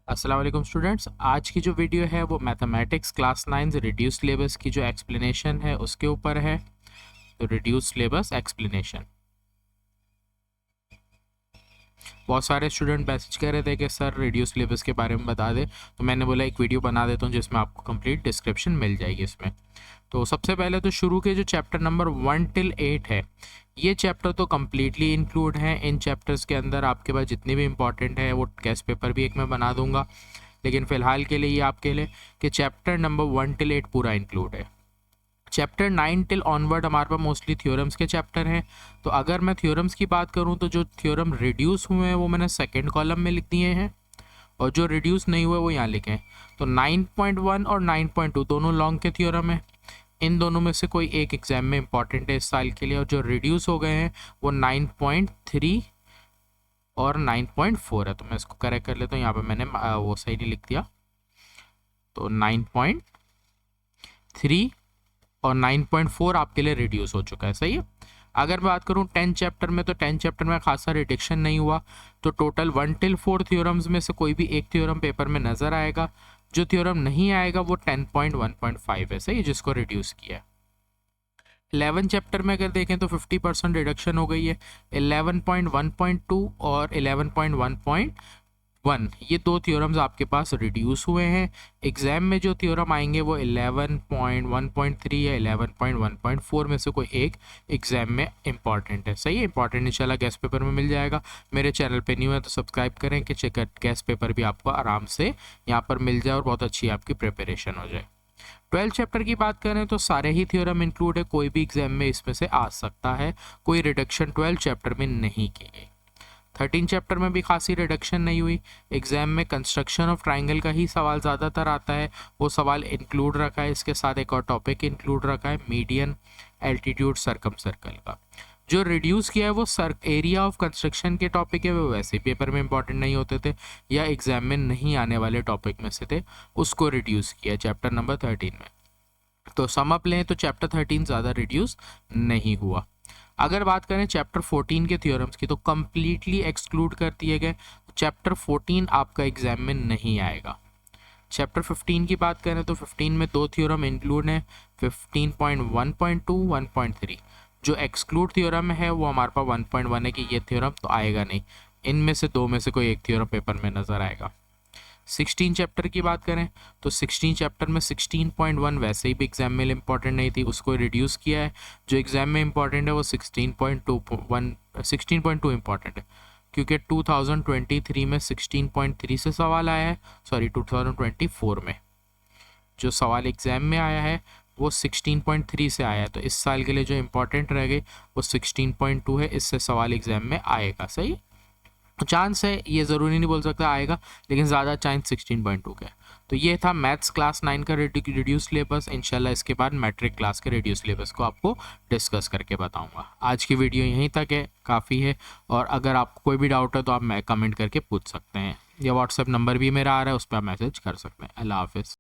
अस्सलाम वालेकुम स्टूडेंट्स। आज की जो वीडियो है वो मैथमेटिक्स क्लास 9 रिड्यूस सिलेबस की जो एक्सप्लेनेशन है उसके ऊपर है। तो रिड्यूस सिलेबस एक्सप्लेनेशन, बहुत सारे स्टूडेंट मैसेज कर रहे थे कि सर रिड्यूस सिलेबस के बारे में बता दे, तो मैंने बोला एक वीडियो बना देता हूँ जिसमें आपको कंप्लीट डिस्क्रिप्शन मिल जाएगी इसमें। तो सबसे पहले तो शुरू के जो चैप्टर नंबर 1 till 8 है, ये चैप्टर तो कम्प्लीटली इंक्लूड है। इन चैप्टर्स के अंदर आपके पास जितने भी इंपॉर्टेंट है वो गेस्ट पेपर भी एक मैं बना दूंगा, लेकिन फ़िलहाल के लिए ये आपके लिए कि चैप्टर नंबर 1 till 8 पूरा इंक्लूड है। चैप्टर 9 टिल ऑनवर्ड हमारे पास मोस्टली थ्योरम्स के चैप्टर हैं। तो अगर मैं थ्योरम्स की बात करूं तो जो थ्योरम रिड्यूस हुए हैं वो मैंने सेकंड कॉलम में लिख दिए हैं, और जो रिड्यूस नहीं हुए वो यहाँ लिखे हैं। तो 9.1 और 9.2 दोनों लॉन्ग के थ्योरम है। इन दोनों में से कोई एक एग्जाम में इंपॉर्टेंट है इस साल के लिए, और जो रिड्यूस हो गए हैं वो 9.3 और 9.4 है। तो मैं इसको करेक्ट कर लेता हूँ, यहाँ पे मैंने वो सही नहीं लिख दिया। तो 9.3 और 9.4 आपके लिए रिड्यूस हो चुका है, सही है। अगर बात करूं 10 चैप्टर में, तो 10 चैप्टर में खासा रिडक्शन नहीं हुआ। तो टोटल 1 till 4 थ्योरम्स में से कोई भी एक थ्योरम पेपर में नजर आएगा। जो थ्योरम नहीं आएगा वो 10.1.5 है, सही है, जिसको रिड्यूस किया है। 11 चैप्टर में अगर देखें तो 50% रिडक्शन हो गई है। 11.1.2 और 11.1.1 ये दो थ्योरम्स आपके पास रिड्यूस हुए हैं। एग्जाम में जो थ्योरम आएंगे वो 11.1.3 या 11.1.4 में से कोई एक एग्जाम में इंपॉर्टेंट है, सही है। इंपॉर्टेंट इंशाल्लाह गेस्ट पेपर में मिल जाएगा। मेरे चैनल पे न्यू है तो सब्सक्राइब करें कि गेस्ट पेपर भी आपको आराम से यहाँ पर मिल जाए और बहुत अच्छी आपकी प्रिपरेशन हो जाए। 12 चैप्टर की बात करें तो सारे ही थ्योरम इंक्लूड है, कोई भी एग्जाम में इसमें से आ सकता है। कोई रिडक्शन 12 चैप्टर में नहीं की गई। 13 चैप्टर में भी खासी रिडक्शन नहीं हुई। एग्जाम में कंस्ट्रक्शन ऑफ ट्राइंगल का ही सवाल ज़्यादातर आता है, वो सवाल इंक्लूड रखा है। इसके साथ एक और टॉपिक इंक्लूड रखा है, मीडियन एल्टीट्यूड सर्कम सर्कल का। जो रिड्यूस किया है वो एरिया ऑफ कंस्ट्रक्शन के टॉपिक है, वो वैसे पेपर में इंपॉर्टेंट नहीं होते थे या एग्जाम में नहीं आने वाले टॉपिक में से थे, उसको रिड्यूस किया चैप्टर नंबर 13 में। तो सम अप लें तो चैप्टर 13 ज़्यादा रिड्यूस नहीं हुआ। अगर बात करें चैप्टर 14 के थ्योरम्स की तो कम्प्लीटली एक्सक्लूड कर दिए गए। चैप्टर 14 आपका एग्जाम में नहीं आएगा। चैप्टर 15 की बात करें तो 15 में दो थ्योरम इंक्लूड हैं, 15.1.2 1.3। जो एक्सक्लूड थ्योरम है वो हमारे पास 1.1 है कि ये थ्योरम तो आएगा नहीं। इनमें से दो में से कोई एक थ्योरम पेपर में नजर आएगा। 16 चैप्टर की बात करें तो 16 चैप्टर में 16.1 वैसे ही भी एग्जाम में इंपॉर्टेंट नहीं थी, उसको रिड्यूस किया है। जो एग्जाम में इंपॉर्टेंट है वो 16.2 इंपॉर्टेंट है, क्योंकि 2023 में 16.3 से सवाल आया है। सॉरी, 2024 में जो सवाल एग्जाम में आया है वो 16.3 से आया है। तो इस साल के लिए जो इंपॉर्टेंट रह गई वो 16.2 है, इससे सवाल एग्जाम में आएगा, सही। चांस है, ये ज़रूरी नहीं बोल सकता आएगा, लेकिन ज़्यादा चांस 16.2 का है। तो ये था मैथ्स क्लास 9 का रिड्यूस सिलेबस। इंशाल्लाह इसके बाद मैट्रिक क्लास के रिड्यूस सिलेबस को आपको डिस्कस करके बताऊंगा। आज की वीडियो यहीं तक है, काफ़ी है। और अगर आपको कोई भी डाउट है तो आप कमेंट करके पूछ सकते हैं, या व्हाट्सएप नंबर भी मेरा आ रहा है, उस पर आप मैसेज कर सकते हैं। अल्लाह हाफिज़।